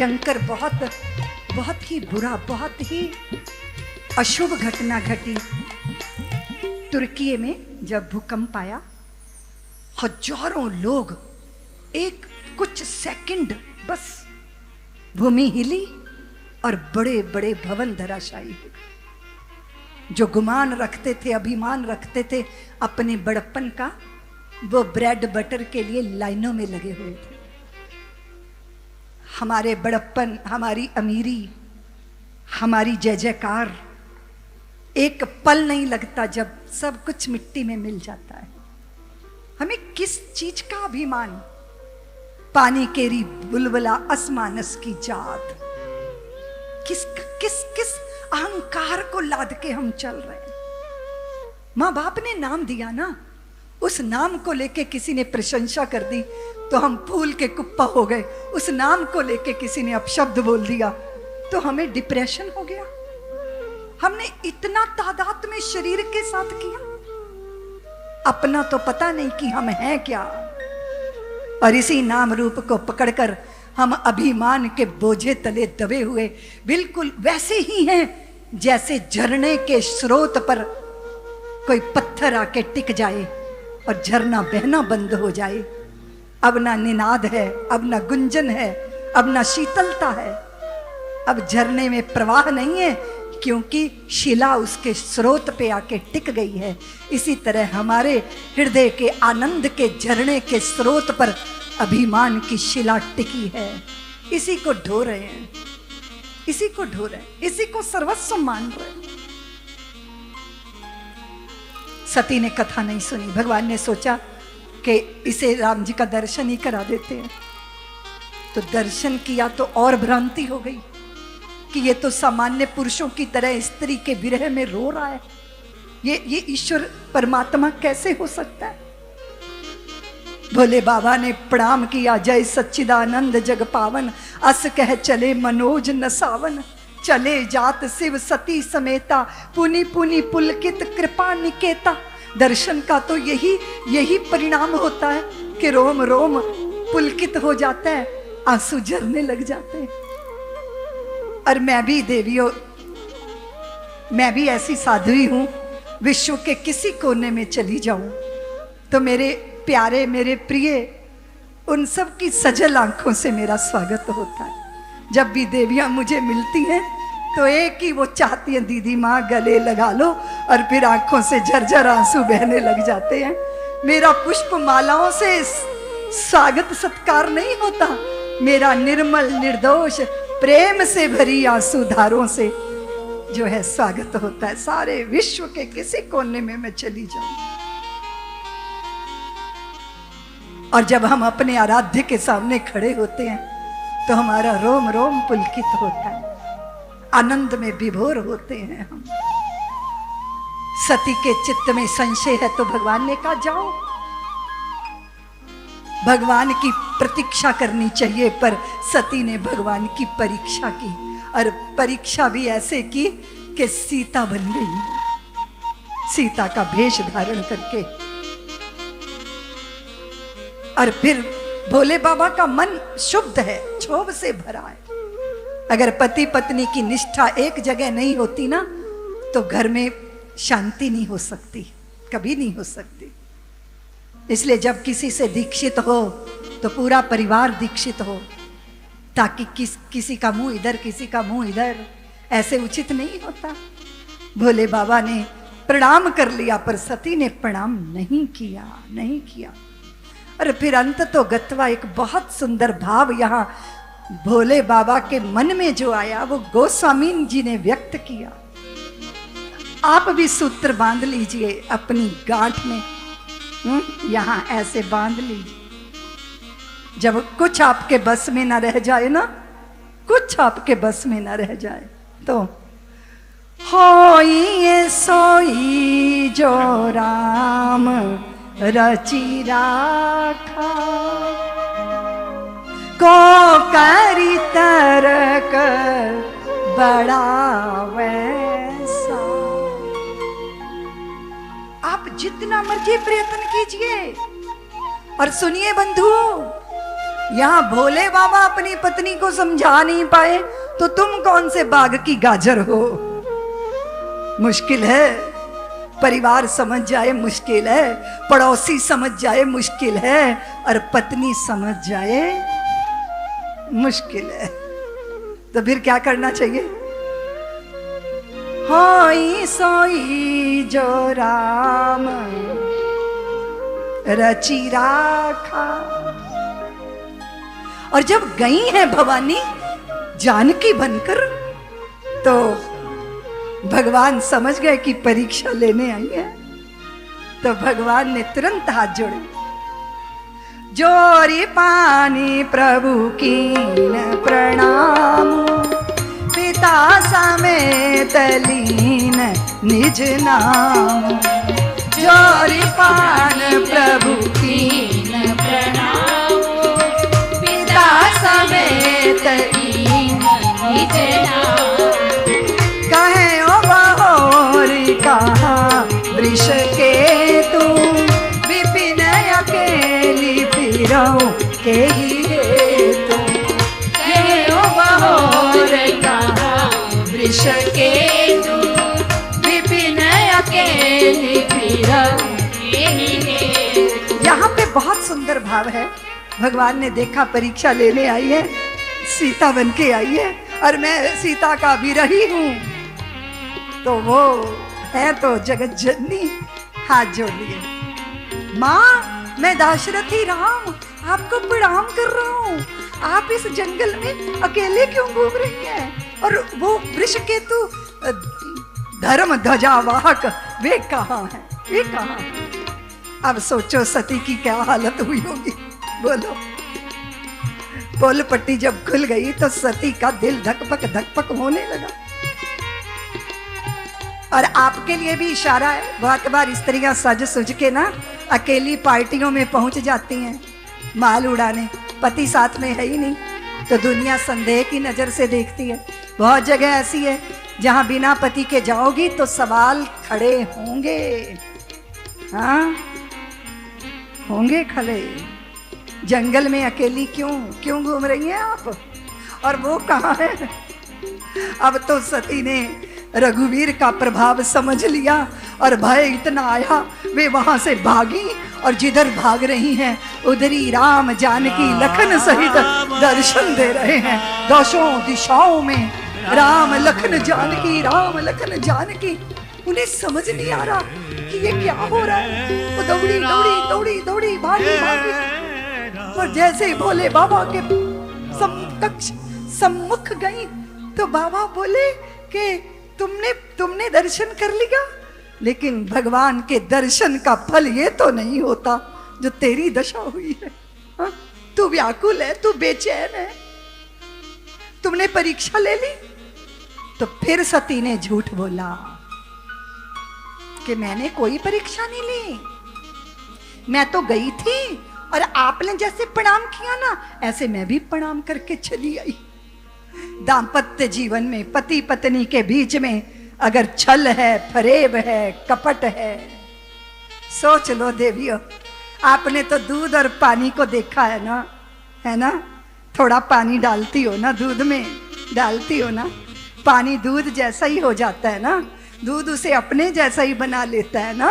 भयंकर, बहुत बहुत ही बुरा, बहुत ही अशुभ घटना घटी। तुर्की में जब भूकंप आया, हजारों लोग एक कुछ सेकंड बस भूमि हिली और बड़े बड़े भवन धराशायी हो गए। जो गुमान रखते थे, अभिमान रखते थे अपने बड़प्पन का, वो ब्रेड बटर के लिए लाइनों में लगे हुए थे। हमारे बड़प्पन, हमारी अमीरी, हमारी जय जयकार, एक पल नहीं लगता जब सब कुछ मिट्टी में मिल जाता है। हमें किस चीज का अभिमान? पानी केरी बुलबुला असमानस की जात, किस किस किस अहंकार को लाद के हम चल रहे हैं? माँ बाप ने नाम दिया ना, उस नाम को लेके किसी ने प्रशंसा कर दी तो हम फूल के कुप्पा हो गए। उस नाम को लेके किसी ने अपशब्द बोल दिया तो हमें डिप्रेशन हो गया। हमने इतना तादाद में शरीर के साथ किया, अपना तो पता नहीं कि हम हैं क्या। और इसी नाम रूप को पकड़कर हम अभिमान के बोझे तले दबे हुए बिल्कुल वैसे ही हैं जैसे झरने के स्रोत पर कोई पत्थर आके टिक जाए और झरना बहना बंद हो जाए। अब ना निनाद है, अब ना गुंजन है, अब ना शीतलता है, अब झरने में प्रवाह नहीं है क्योंकि शिला उसके स्रोत पे आके टिक गई है। इसी तरह हमारे हृदय के आनंद के झरने के स्रोत पर अभिमान की शिला टिकी है। इसी को ढो रहे हैं, इसी को ढो रहे हैं, इसी को सर्वस्व मान रहे हैं। सती ने कथा नहीं सुनी। भगवान ने सोचा कि इसे राम जी का दर्शन ही करा देते हैं। तो दर्शन किया तो और भ्रांति हो गई कि ये तो सामान्य पुरुषों की तरह स्त्री के विरह में रो रहा है। ये ईश्वर परमात्मा कैसे हो सकता है? भोले बाबा ने प्रणाम किया, जय सच्चिदानंद जग पावन, अस कह चले मनोज नसावन, चले जात शिव सती समेता, पुनि पुनि पुलकित कृपा निकेता। दर्शन का तो यही परिणाम होता है कि रोम रोम पुलकित हो जाता है, आंसू झरने लग जाते हैं। और मैं भी देवियों, मैं भी ऐसी साध्वी हूं, विश्व के किसी कोने में चली जाऊं तो मेरे प्यारे, मेरे प्रिय, उन सब की सजल आंखों से मेरा स्वागत होता है। जब भी देवियां मुझे मिलती हैं तो एक ही वो चाहती हैं, दीदी माँ गले लगा लो, और फिर आंखों से झरझर आंसू बहने लग जाते हैं। मेरा पुष्प मालाओं से स्वागत सत्कार नहीं होता, मेरा निर्मल निर्दोष प्रेम से भरी आंसू धारों से जो है स्वागत होता है। सारे विश्व के किसी कोने में मैं चली जाऊं। और जब हम अपने आराध्य के सामने खड़े होते हैं तो हमारा रोम रोम पुलकित होता है, आनंद में विभोर होते हैं हम। सती के चित्त में संशय है तो भगवान ने कहा जाओ, भगवान की प्रतीक्षा करनी चाहिए। पर सती ने भगवान की परीक्षा की, और परीक्षा भी ऐसे की कि सीता बन गई, सीता का भेष धारण करके। और फिर भोले बाबा का मन शुद्ध है, क्षोभ से भरा है। अगर पति पत्नी की निष्ठा एक जगह नहीं होती ना तो घर में शांति नहीं हो सकती, कभी नहीं हो सकती। इसलिए जब किसी से दीक्षित हो तो पूरा परिवार दीक्षित हो, ताकि किसी का मुंह इधर, किसी का मुंह इधर, ऐसे उचित नहीं होता। भोले बाबा ने प्रणाम कर लिया पर सती ने प्रणाम नहीं किया, नहीं किया। और फिर अंत तो गत्वा एक बहुत सुंदर भाव यहाँ भोले बाबा के मन में जो आया वो गोस्वामी जी ने व्यक्त किया। आप भी सूत्र बांध लीजिए अपनी गांठ में, यहाँ ऐसे बांध लीजिए। जब कुछ आपके बस में ना रह जाए ना, कुछ आपके बस में ना रह जाए तो होई सोई जो राम रची राखा, को करी तरक बड़ा वैसा। आप जितना मर्जी प्रयत्न कीजिए। और सुनिए बंधुओं, यहाँ भोले बाबा अपनी पत्नी को समझा नहीं पाए तो तुम कौन से बाग की गाजर हो। मुश्किल है, परिवार समझ जाए मुश्किल है, पड़ोसी समझ जाए मुश्किल है, और पत्नी समझ जाए मुश्किल है। तो फिर क्या करना चाहिए? होई सोई जो राम रची राखा। और जब गई है भवानी जानकी बनकर, तो भगवान समझ गए कि परीक्षा लेने आई है। तो भगवान ने तुरंत हाथ जोड़े, जोरी पानी प्रभु कीन प्रणाम, पिता समेत लीन निज नाम। जोरी पान प्रभु कीन प्रणाम, पिता समेत लीन निज नाम। कहे ओ बहोरी कहा वृष के तू, विपिन अकेली फिरऊं के ही हेतु। कहे ओ बहोरी कहा वृष के तू, विपिन अकेली फिरऊं के ही हेतु। यहाँ पे बहुत सुंदर भाव है। भगवान ने देखा परीक्षा लेने आई है, सीता बन के आई है, और मैं सीता का विरही हूं। तो वो है तो जगत जननी, हाथ जोड़ लिए, माँ मैं दाशरथी राम आपको प्रणाम कर रहा हूँ। आप इस जंगल में अकेले क्यों घूम रही हैं? और वो वृषकेतु धर्म ध्वजा वाहक वे कहाँ हैं? वे कहाँ हैं? अब सोचो सती की क्या हालत हुई होगी, बोलो। पोल पट्टी जब खुल गई तो सती का दिल धकपक होने लगा। और आपके लिए भी इशारा है, बहुत बार स्त्रियां सज सुज के ना अकेली पार्टियों में पहुंच जाती हैं माल उड़ाने, पति साथ में है ही नहीं, तो दुनिया संदेह की नजर से देखती है। बहुत जगह ऐसी है जहां बिना पति के जाओगी तो सवाल खड़े होंगे, हाँ होंगे खड़े। जंगल में अकेली क्यों घूम रही हैं आप? और वो कहाँ है? अब तो सती ने रघुवीर का प्रभाव समझ लिया और भय इतना आया, वे वहां से भागी और जिधर भाग रही हैं उधरी राम जानकी लखन सहित दर्शन दे रहे हैं। दशों दिशाओं में राम लखन जानकी। उन्हें समझ नहीं आ रहा कि ये क्या हो रहा है। वो दौड़ी भागी और जैसे ही भोले बाबा के सम्मुख गई तो बाबा बोले कि तुमने दर्शन कर लिया, लेकिन भगवान के दर्शन का फल ये तो नहीं होता जो तेरी दशा हुई है। हा? तू व्याकुल है, तू बेचैन है, तुमने परीक्षा ले ली। तो फिर सती ने झूठ बोला कि मैंने कोई परीक्षा नहीं ली, मैं तो गई थी और आपने जैसे प्रणाम किया ना ऐसे मैं भी प्रणाम करके चली आई। दाम्पत्य जीवन में पति पत्नी के बीच में अगर छल है, फरेब है, कपट है, सोच लो देवियों, आपने तो दूध और पानी को देखा है ना, है ना? थोड़ा पानी डालती हो ना, दूध में डालती हो ना, पानी दूध जैसा ही हो जाता है ना, दूध उसे अपने जैसा ही बना लेता है ना।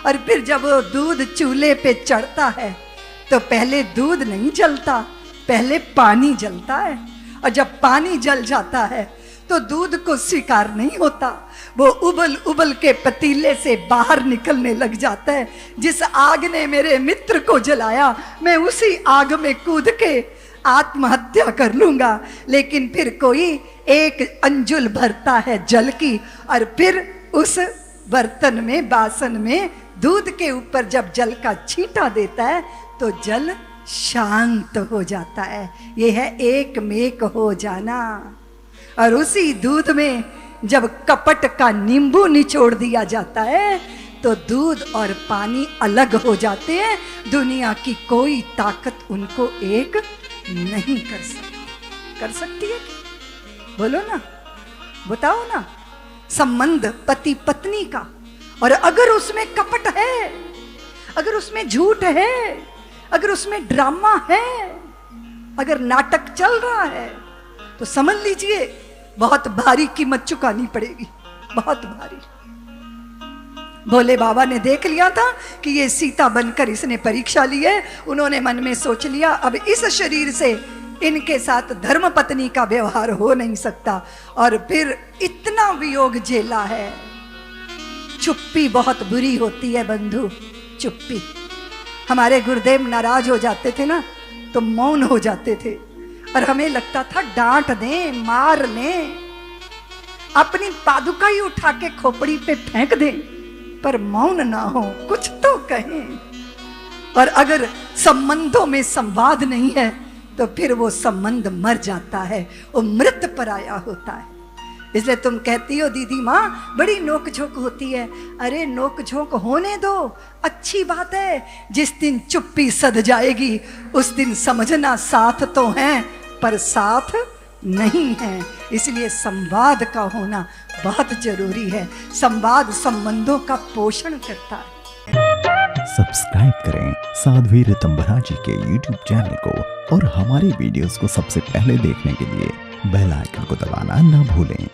और फिर जब वो दूध चूल्हे पे चढ़ता है तो पहले दूध नहीं जलता, पहले पानी जलता है, और जब पानी जल जाता है तो दूध को स्वीकार नहीं होता, वो उबल उबल के पतीले से बाहर निकलने लग जाता है। जिस आग ने मेरे मित्र को जलाया मैं उसी आग में कूद के आत्महत्या कर लूंगा। लेकिन फिर कोई एक अंजुल भरता है जल की, और फिर उस बर्तन में, बासन में दूध के ऊपर जब जल का छींटा देता है तो जल शांत हो जाता है। यह है एक मेक हो जाना। और उसी दूध में जब कपट का नींबू निचोड़ दिया जाता है तो दूध और पानी अलग हो जाते हैं। दुनिया की कोई ताकत उनको एक नहीं कर सकती है। बोलो ना, बताओ ना। संबंध पति पत्नी का, और अगर उसमें कपट है, अगर उसमें झूठ है, अगर उसमें ड्रामा है, अगर नाटक चल रहा है तो समझ लीजिए बहुत भारी कीमत चुकानी पड़ेगी, बहुत भारी। भोले बाबा ने देख लिया था कि ये सीता बनकर इसने परीक्षा ली है। उन्होंने मन में सोच लिया अब इस शरीर से इनके साथ धर्म पत्नी का व्यवहार हो नहीं सकता, और फिर इतना वियोग झेला है। चुप्पी बहुत बुरी होती है बंधु, चुप्पी। हमारे गुरुदेव नाराज हो जाते थे ना तो मौन हो जाते थे, और हमें लगता था डांट दें, मार लें, अपनी पादुका ही उठा के खोपड़ी पे फेंक दें, पर मौन ना हो, कुछ तो कहें। और अगर संबंधों में संवाद नहीं है तो फिर वो संबंध मर जाता है, वो मृत पराया होता है। इसलिए तुम कहती हो दीदी माँ बड़ी नोक झोंक होती है। अरे नोक झोंक होने दो, अच्छी बात है। जिस दिन चुप्पी सध जाएगी उस दिन समझना साथ तो हैं पर साथ नहीं है। इसलिए संवाद का होना बहुत जरूरी है। संवाद संबंधों का पोषण करता है। सब्सक्राइब करें साध्वी ऋतंभरा जी के YouTube चैनल को, और हमारे वीडियोस को सबसे पहले देखने के लिए बेल आइकन को दबाना न भूलें।